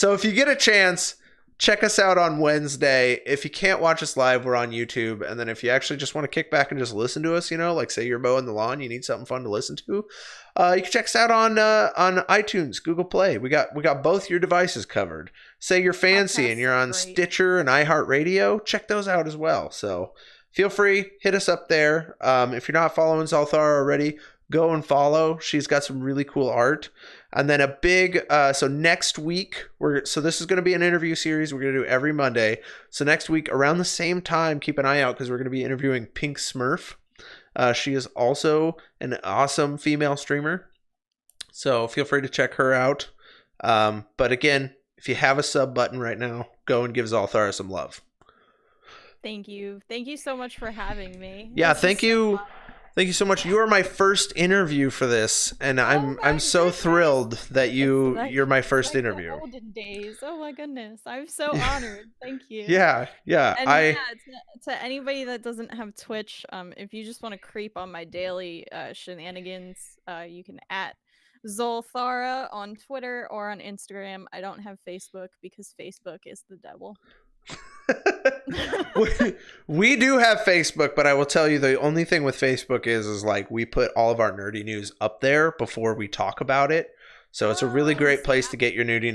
if you get a chance, check us out on Wednesday. If you can't watch us live, we're on YouTube. And then if you actually just want to kick back and just listen to us, like say you're mowing the lawn, you need something fun to listen to, you can check us out on iTunes, Google Play. We got both your devices covered. Say you're fancy and you're on Stitcher and iHeartRadio, check those out as well. So feel free, hit us up there. If you're not following Xolthara already, go and follow. She's got some really cool art. And then a big, so next week, this is going to be an interview series we're going to do every Monday. So next week, around the same time, keep an eye out because we're going to be interviewing Pink Smurf. She is also an awesome female streamer. So feel free to check her out. But again, if you have a sub button right now, go and give Xolthara some love. Thank you. Thank you so much for having me. Yeah, thank you. Thank you so much. You are my first interview for this, and I'm so thrilled that you're my first interview. The olden days. Oh my goodness, I'm so honored. Thank you. Yeah. And to anybody that doesn't have Twitch, if you just want to creep on my daily shenanigans, you can at Xolthara on Twitter or on Instagram. I don't have Facebook because Facebook is the devil. we do have Facebook, but I will tell you the only thing with Facebook is like we put all of our nerdy news up there before we talk about it. So it's a really great place to get your nerdy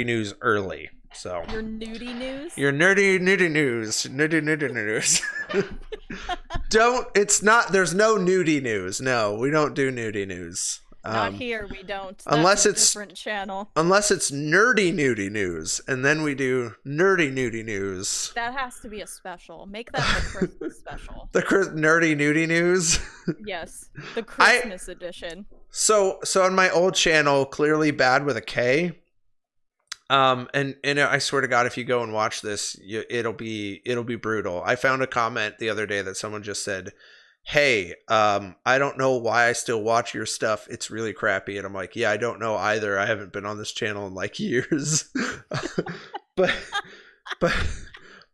news early. So your nudie news? Your nerdy news. There's no nudie news. No, we don't do nudie news. Not here, we don't. That's unless it's different channel. Unless it's nerdy nudie news, and then we do nerdy nudie news. That has to be a special. Make that the Christmas special. The nerdy nudie news. Yes, the Christmas edition. So on my old channel, clearly bad with a K. And I swear to God, if you go and watch this, it'll be brutal. I found a comment the other day that someone just said, "Hey, I don't know why I still watch your stuff. It's really crappy." And I'm like, yeah, I don't know either. I haven't been on this channel in like years. but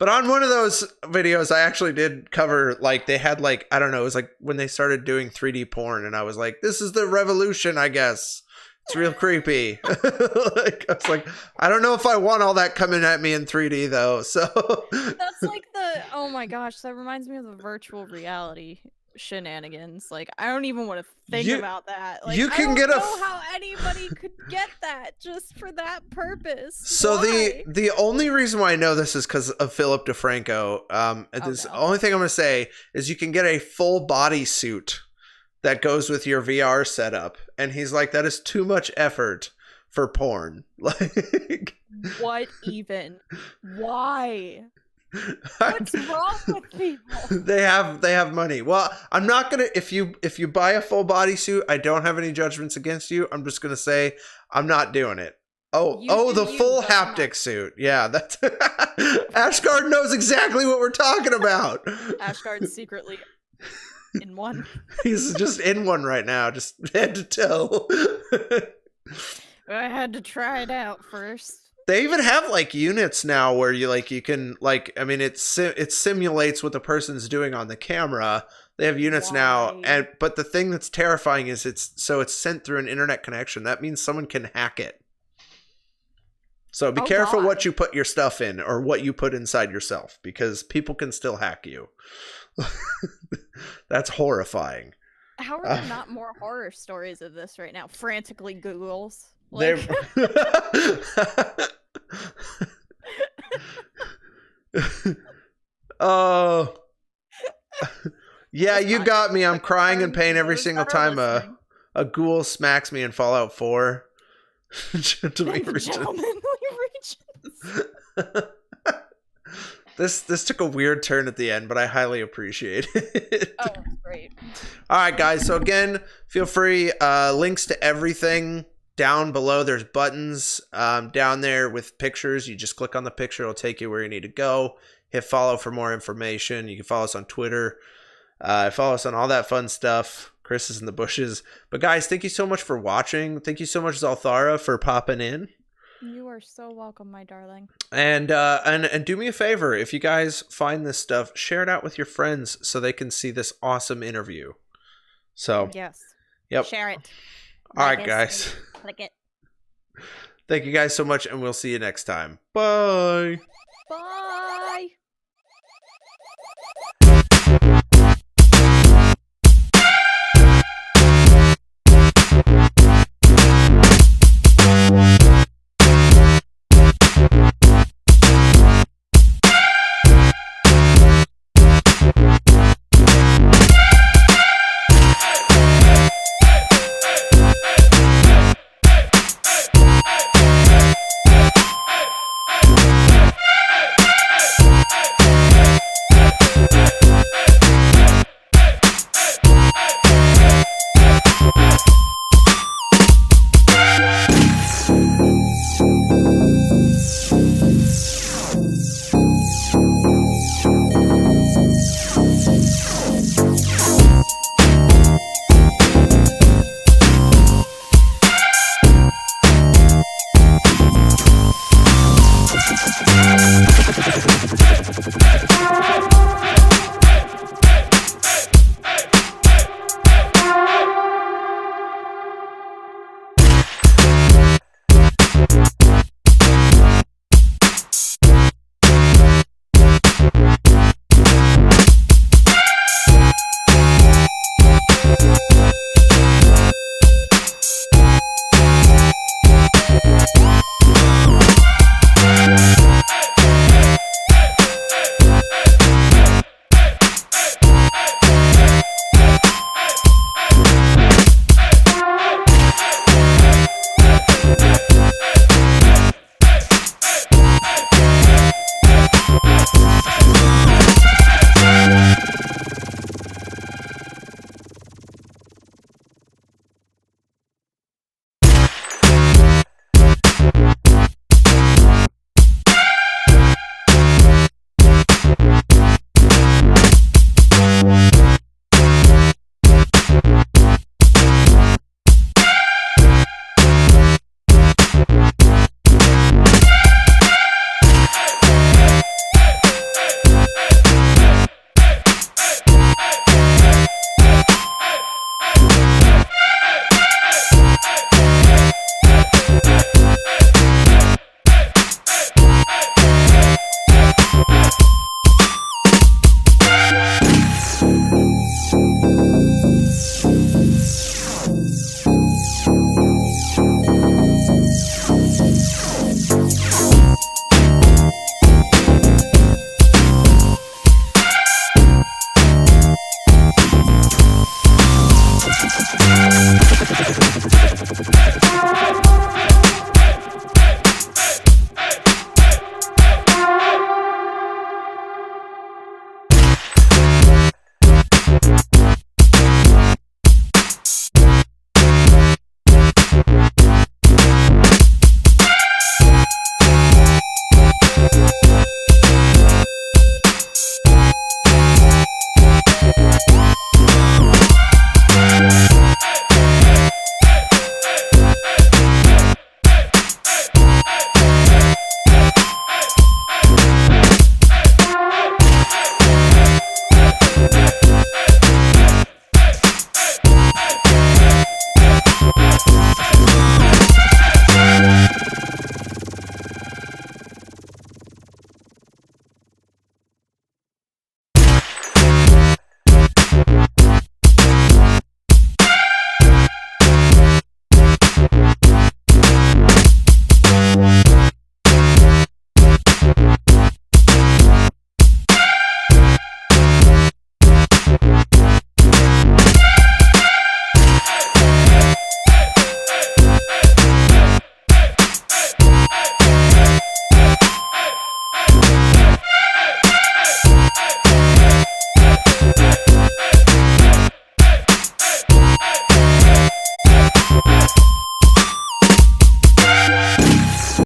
on one of those videos, I actually did cover, like, they had, like, I don't know, it was like when they started doing 3D porn, and I was like, this is the revolution, I guess. It's real creepy. Like, I was like, I don't know if I want all that coming at me in 3D though. So that's like oh my gosh, that reminds me of the virtual reality shenanigans. Like, I don't even want to think about that. Like, I don't know how anybody could get that just for that purpose. So why? the only reason why I know this is because of Philip DeFranco. The only thing I'm gonna say is you can get a full body suit that goes with your VR setup, and he's like, that is too much effort for porn. Like, what even? Why? What's wrong with people? They have money. Well, I'm not gonna, if you buy a full body suit, I don't have any judgments against you. I'm just gonna say I'm not doing it. The full haptic suit. Yeah, that's Ashgard knows exactly what we're talking about. Ashgard's secretly in one. He's just in one right now, just head to toe. I had to try it out first. They even have like units now where you can it simulates what the person's doing on the camera. They have units now, but the thing that's terrifying is it's sent through an internet connection. That means someone can hack it. So be careful what you put your stuff in or what you put inside yourself, because people can still hack you. That's horrifying. How are there not more horror stories of this right now? Frantically Googles. Oh. Yeah, you got me. I'm crying in pain every single time a ghoul smacks me in Fallout 4. This took a weird turn at the end, but I highly appreciate it. Oh, great. All right, guys. So again, feel free. Links to everything down below. There's buttons down there with pictures. You just click on the picture. It'll take you where you need to go. Hit follow for more information. You can follow us on Twitter. Follow us on all that fun stuff. Chris is in the bushes. But guys, thank you so much for watching. Thank you so much, Xolthara, for popping in. You are so welcome, my darling. And do me a favor, if you guys find this stuff, share it out with your friends so they can see this awesome interview. So yes, yep, share it. All right, guys. Click it. Thank you guys so much, and we'll see you next time. Bye. Bye.